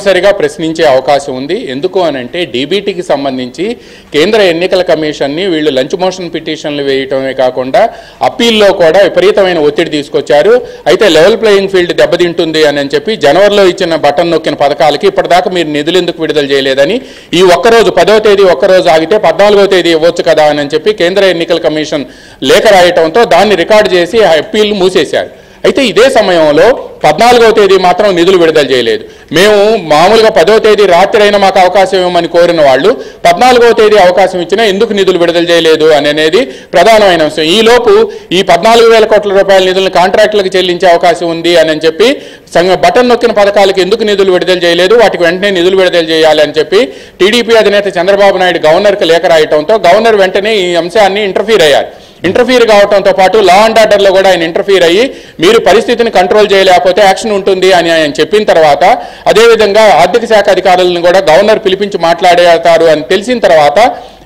సరిగా ప్రశ్నించే అవకాశం ఉంది. ఎందుకు అనంటే డీబీటీకి సంబంధించి కేంద్ర ఎన్నికల కమిషన్ని వీళ్ళు లంచ్ మోషన్ పిటిషన్లు వేయటమే కాకుండా అప్పీల్లో కూడా విపరీతమైన ఒత్తిడి తీసుకొచ్చారు. అయితే లెవెల్ ప్లేయింగ్ ఫీల్డ్ దెబ్బతింటుంది అని చెప్పి జనవరిలో ఇచ్చిన బటన్ నొక్కిన పథకాలకి ఇప్పటిదాకా మీరు నిధులు ఎందుకు విడుదల చేయలేదని ఈ ఒక్కరోజు 10వ తేదీ ఒక్కరోజు ఆగితే 14వ తేదీ ఇవ్వచ్చు కదా అని చెప్పి కేంద్ర ఎన్నికల కమిషన్ లేఖ రాయటంతో దాన్ని రికార్డు చేసి ఆ అప్పీల్ మూసేశారు. అయితే ఇదే సమయంలో 14వ తేదీ మాత్రం నిధులు విడుదల చేయలేదు. మేము మామూలుగా 10వ తేదీ రాత్రి అయినా మాకు అవకాశం ఇవ్వమని కోరిన వాళ్ళు 14వ తేదీ అవకాశం ఇచ్చినా ఎందుకు నిధులు విడుదల చేయలేదు అనేది ప్రధానమైన అంశం. ఈలోపు ఈ 14,000 కోట్ల రూపాయల నిధులను కాంట్రాక్టులకు చెల్లించే అవకాశం ఉంది అని చెప్పి బటన్ నొక్కిన పథకాలకు ఎందుకు నిధులు విడుదల చేయలేదు, వాటికి వెంటనే నిధులు విడుదల చేయాలి అని చెప్పి టీడీపీ అధినేత చంద్రబాబు నాయుడు గవర్నర్కి లేఖ రాయటంతో గవర్నర్ వెంటనే ఈ అంశాన్ని ఇంటర్ఫీర్ కావడంతో పాటు లా అండ్ ఆర్డర్లో కూడా ఆయన ఇంటర్ఫీర్ అయ్యి మీరు పరిస్థితిని కంట్రోల్ చేయలేకపోతే యాక్షన్ ఉంటుంది అని ఆయన చెప్పిన తర్వాత, అదేవిధంగా ఆర్థిక శాఖ అధికారులను కూడా గవర్నర్ పిలిపించి మాట్లాడతారు అని తెలిసిన తర్వాత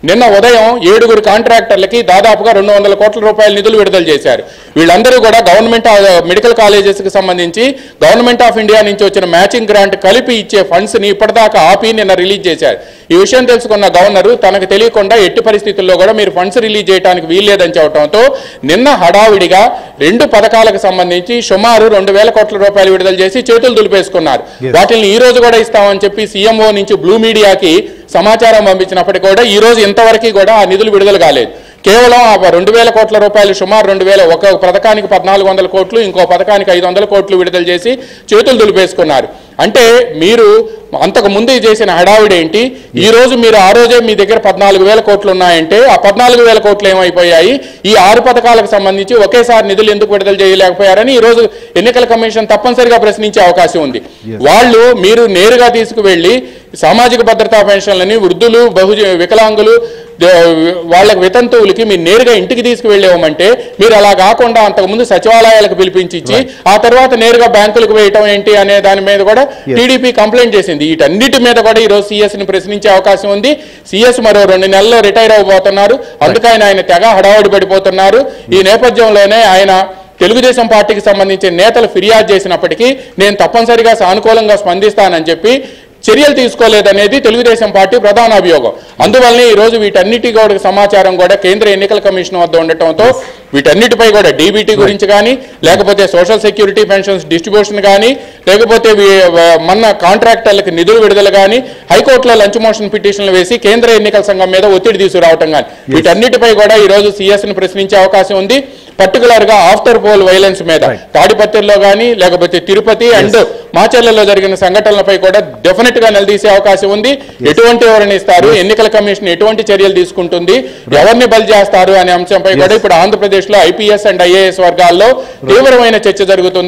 నిన్న ఉదయం 7 కాంట్రాక్టర్లకి దాదాపుగా 200 కోట్ల రూపాయల నిధులు విడుదల చేశారు. వీళ్ళందరూ కూడా గవర్నమెంట్ మెడికల్ కాలేజెస్కి సంబంధించి గవర్నమెంట్ ఆఫ్ ఇండియా నుంచి వచ్చిన మ్యాచింగ్ గ్రాంట్ కలిపి ఇచ్చే ఫండ్స్ని ఇప్పటిదాకా ఆపి నిన్న రిలీజ్ చేశారు. ఈ విషయం తెలుసుకున్న గవర్నరు తనకు తెలియకుండా ఎట్టి పరిస్థితుల్లో కూడా మీరు ఫండ్స్ రిలీజ్ చేయడానికి వీల్లేదని చెప్పడంతో నిన్న హడావిడిగా 2 పథకాలకు సంబంధించి సుమారు 2,000 కోట్ల రూపాయలు విడుదల చేసి చేతులు దులిపేసుకున్నారు. వాటిని ఈ రోజు కూడా ఇస్తామని చెప్పి సీఎంఓ నుంచి బ్లూ మీడియాకి సమాచారం పంపించినప్పటికీ కూడా ఈ రోజు ఇంతవరకు కూడా ఆ నిధులు విడుదల కాలేదు. కేవలం 2,000 కోట్ల రూపాయలు సుమారు 2,000 ఒక పథకానికి 1,400 కోట్లు ఇంకో పథకానికి 500 కోట్లు విడుదల చేసి చేతులు దులిపేసుకున్నారు. అంటే మీరు అంతకు ముందు చేసిన హడావిడి ఏంటి? ఈ రోజు మీరు ఆ రోజే మీ దగ్గర 14,000 కోట్లు ఉన్నాయంటే ఆ 14,000 కోట్లు ఏమైపోయాయి? ఈ 6 పథకాలకు సంబంధించి ఒకేసారి నిధులు ఎందుకు విడుదల చేయలేకపోయారని ఈ రోజు ఎన్నికల కమిషన్ తప్పనిసరిగా ప్రశ్నించే అవకాశం ఉంది. మీరు నేరుగా తీసుకువెళ్ళి సామాజిక భద్రతా పెన్షన్లని వృద్ధులు వికలాంగులు వాళ్ళకి వితంతువులకి మీరు నేరుగా ఇంటికి తీసుకువెళ్ళేవమంటే మీరు అలా కాకుండా అంతకుముందు సచివాలయాలకు పిలిపించి ఆ తర్వాత నేరుగా బ్యాంకులకు వేయటం ఏంటి అనే దాని మీద కూడా టీడీపీ కంప్లైంట్ చేసింది. వీటన్నిటి మీద కూడా ఈరోజు సీఎస్ని ప్రశ్నించే అవకాశం ఉంది. సీఎస్ మరో 2 నెలల్లో రిటైర్ అవబోతున్నారు. అందుకని ఆయన తెగ హడావుడి పడిపోతున్నారు. ఈ నేపథ్యంలోనే ఆయన తెలుగుదేశం పార్టీకి సంబంధించిన నేతలు ఫిర్యాదు చేసినప్పటికీ నేను తప్పనిసరిగా సానుకూలంగా స్పందిస్తానని చెప్పి చర్యలు తీసుకోలేదనేది తెలుగుదేశం పార్టీ ప్రధాన అభియోగం. అందువల్లనే ఈరోజు వీటన్నిటి కూడా సమాచారం కూడా కేంద్ర ఎన్నికల కమిషన్ వద్ద ఉండటంతో వీటన్నిటిపై కూడా డీబీటీ గురించి కానీ లేకపోతే సోషల్ సెక్యూరిటీ పెన్షన్స్ డిస్ట్రిబ్యూషన్ కానీ లేకపోతే మన కాంట్రాక్టర్లకు నిధులు విడుదల కానీ హైకోర్టులో లంచ్ మోషన్ పిటిషన్లు వేసి కేంద్ర ఎన్నికల సంఘం మీద ఒత్తిడి తీసుకురావటం కానీ వీటన్నిటిపై కూడా ఈరోజు సీఎస్ని ప్రశ్నించే అవకాశం ఉంది. పర్టికులర్ గా ఆఫ్టర్ పోల్ వైలెన్స్ మీద తాడిపత్రిలో కానీ లేకపోతే తిరుపతి అండ్ మాచర్లలో జరిగిన సంఘటనలపై కూడా డెఫినెట్ గా నిలదీసే అవకాశం ఉంది. ఎటువంటి వివరణ ఇస్తారు, ఎన్నికల కమిషన్ ఎటువంటి చర్యలు తీసుకుంటుంది, ఎవరిని బలి చేస్తారు అనే అంశంపై కూడా ఇప్పుడు ఆంధ్రప్రదేశ్ లో ఐపీఎస్ అండ్ ఐఏఎస్ వర్గాల్లో తీవ్రమైన చర్చ జరుగుతుంది.